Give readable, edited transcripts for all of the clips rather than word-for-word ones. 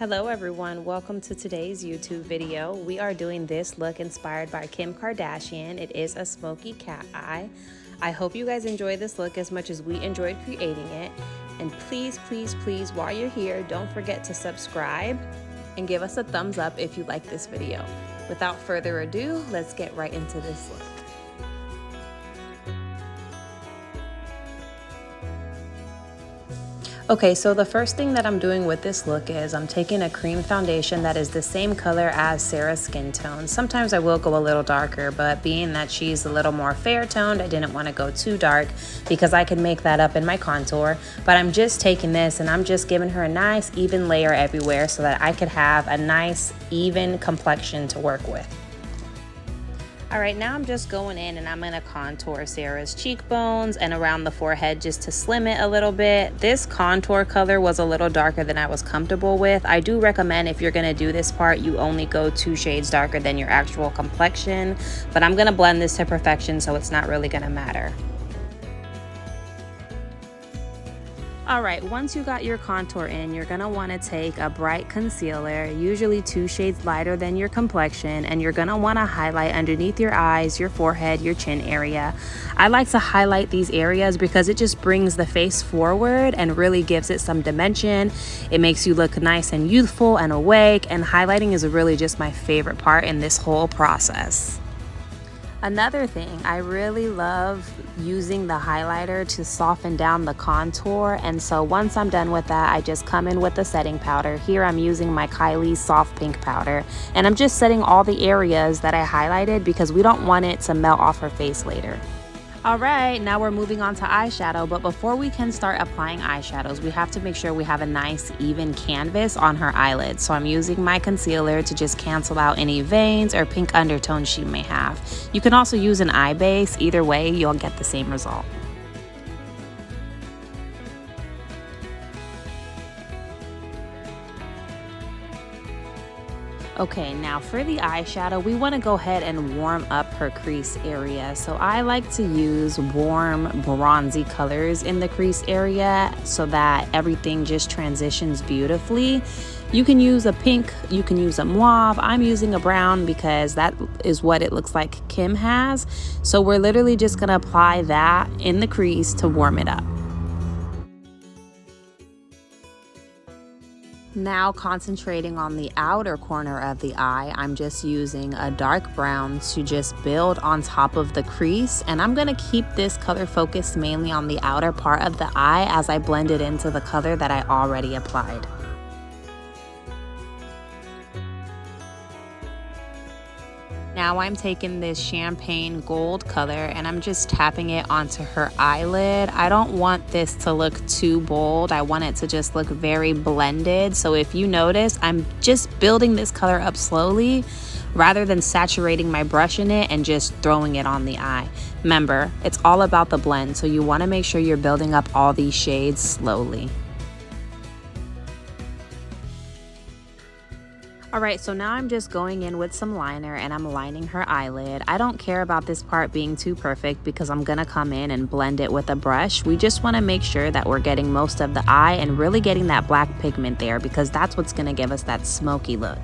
Hello everyone, welcome to today's YouTube video. We are doing this look inspired by Kim Kardashian. It is a smoky cat eye. I hope you guys enjoy this look as much as we enjoyed creating it. And please, while you're here, don't forget to subscribe and give us a thumbs up if you like this video. Without further ado, let's get right into this look. Okay, so the first thing that I'm doing with this look is I'm taking a cream foundation that is the same color as Sarah's skin tone. Sometimes I will go a little darker, but being that she's a little more fair toned, I didn't want to go too dark because I can make that up in my contour. But I'm just taking this and I'm just giving her a nice even layer everywhere so that I could have a nice even complexion to work with. All right, now I'm just going in and I'm gonna contour Sarah's cheekbones and around the forehead just to slim it a little bit. This contour color was a little darker than I was comfortable with. I do recommend if you're gonna do this part, you only go 2 shades darker than your actual complexion, but I'm gonna blend this to perfection, so it's not really gonna matter. All right, once you got your contour in, you're gonna wanna take a bright concealer, usually 2 shades lighter than your complexion, and you're gonna wanna highlight underneath your eyes, your forehead, your chin area. I like to highlight these areas because it just brings the face forward and really gives it some dimension. It makes you look nice and youthful and awake, and highlighting is really just my favorite part in this whole process. Another thing, I really love using the highlighter to soften down the contour, and so once I'm done with that, I just come in with the setting powder. Here I'm using my Kylie soft pink powder, and I'm just setting all the areas that I highlighted because we don't want it to melt off her face later. All right, now we're moving on to eyeshadow, but before we can start applying eyeshadows, we have to make sure we have a nice even canvas on her eyelids. So I'm using my concealer to just cancel out any veins or pink undertones she may have. You can also use an eye base. Either way, you'll get the same result. Okay, now for the eyeshadow, we want to go ahead and warm up her crease area. So I like to use warm bronzy colors in the crease area so that everything just transitions beautifully. You can use a pink, you can use a mauve. I'm using a brown because that is what it looks like Kim has. So we're literally just going to apply that in the crease to warm it up. Now concentrating on the outer corner of the eye, I'm just using a dark brown to just build on top of the crease, and I'm going to keep this color focused mainly on the outer part of the eye as I blend it into the color that I already applied. Now I'm taking this champagne gold color and I'm just tapping it onto her eyelid. I don't want this to look too bold. I want it to just look very blended. So if you notice, I'm just building this color up slowly rather than saturating my brush in it and just throwing it on the eye. Remember, it's all about the blend, so you want to make sure you're building up all these shades slowly. Alright, so now I'm just going in with some liner and I'm lining her eyelid. I don't care about this part being too perfect because I'm gonna come in and blend it with a brush. We just want to make sure that we're getting most of the eye and really getting that black pigment there because that's what's gonna give us that smoky look.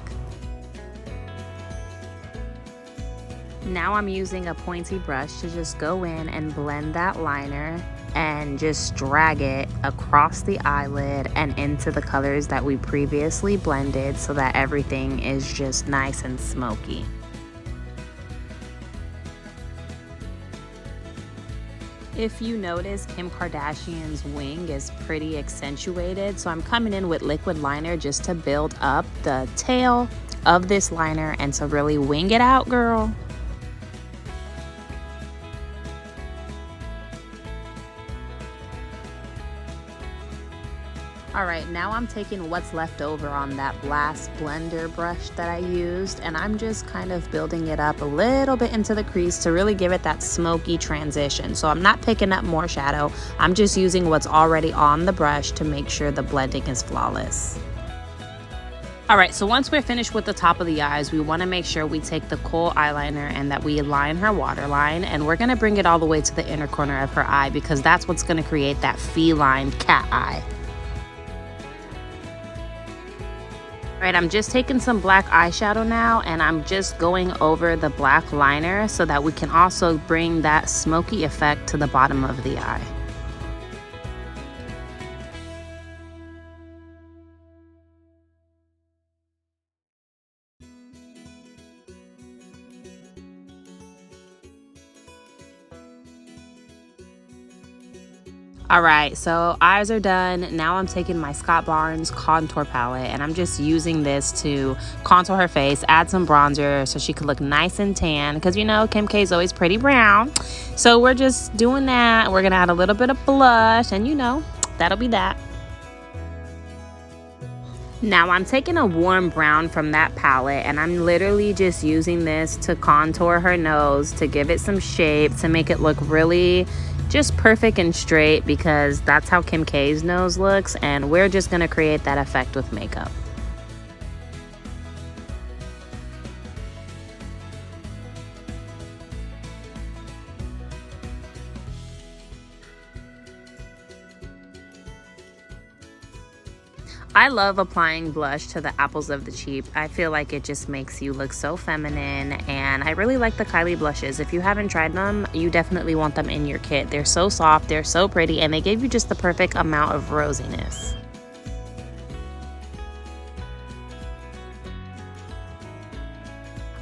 Now I'm using a pointy brush to just go in and blend that liner and just drag it across the eyelid and into the colors that we previously blended so that everything is just nice and smoky. If you notice, Kim Kardashian's wing is pretty accentuated, so I'm coming in with liquid liner just to build up the tail of this liner and to really wing it out, girl. Alright, now I'm taking what's left over on that last blender brush that I used, and I'm just kind of building it up a little bit into the crease to really give it that smoky transition. So I'm not picking up more shadow, I'm just using what's already on the brush to make sure the blending is flawless. Alright, so once we're finished with the top of the eyes, we want to make sure we take the kohl eyeliner and that we align her waterline, and we're going to bring it all the way to the inner corner of her eye because that's what's going to create that feline cat eye. All right, I'm just taking some black eyeshadow now, and I'm just going over the black liner so that we can also bring that smoky effect to the bottom of the eye. All right, so eyes are done. Now I'm taking my Scott Barnes contour palette, and I'm just using this to contour her face, add some bronzer so she could look nice and tan, because you know Kim K is always pretty brown. So we're just doing that. We're gonna add a little bit of blush, and you know, that'll be that. Now I'm taking a warm brown from that palette, and I'm literally just using this to contour her nose, to give it some shape, to make it look really just perfect and straight, because that's how Kim K's nose looks, and we're just gonna create that effect with makeup. I love applying blush to the apples of the cheek. I feel like it just makes you look so feminine, and I really like the Kylie blushes. If you haven't tried them, you definitely want them in your kit. They're so soft, they're so pretty, and they give you just the perfect amount of rosiness.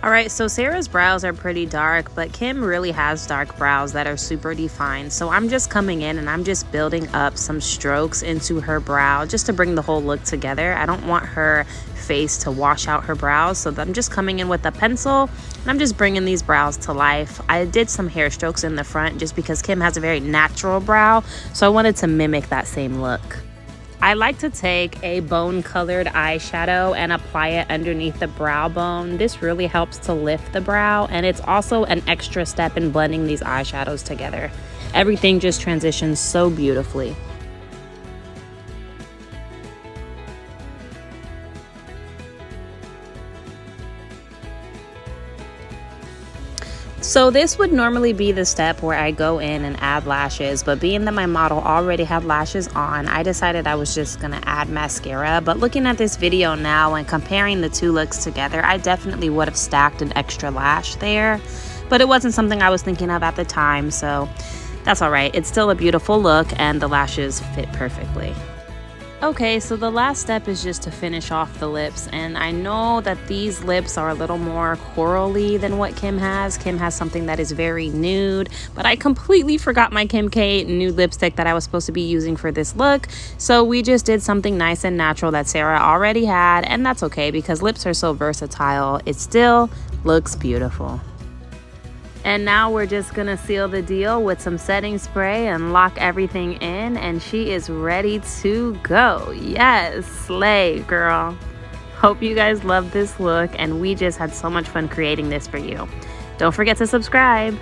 All right, so Sarah's brows are pretty dark, but Kim really has dark brows that are super defined. So I'm just coming in and I'm just building up some strokes into her brow just to bring the whole look together. I don't want her face to wash out her brows, so I'm just coming in with a pencil and I'm just bringing these brows to life. I did some hair strokes in the front just because Kim has a very natural brow, so I wanted to mimic that same look. I like to take a bone colored eyeshadow and apply it underneath the brow bone. This really helps to lift the brow, and it's also an extra step in blending these eyeshadows together. Everything just transitions so beautifully. So this would normally be the step where I go in and add lashes, but being that my model already had lashes on, I decided I was just gonna add mascara. But looking at this video now and comparing the two looks together, I definitely would have stacked an extra lash there, but it wasn't something I was thinking of at the time, so that's all right. It's still a beautiful look and the lashes fit perfectly. Okay, so the last step is just to finish off the lips, and I know that these lips are a little more corally than what Kim has. Kim has something that is very nude, but I completely forgot my Kim K nude lipstick that I was supposed to be using for this look, so we just did something nice and natural that Sarah already had, and that's okay because lips are so versatile. It still looks beautiful. And now we're just gonna seal the deal with some setting spray and lock everything in, and she is ready to go. Yes, slay, girl. Hope you guys love this look, and we just had so much fun creating this for you. Don't forget to subscribe.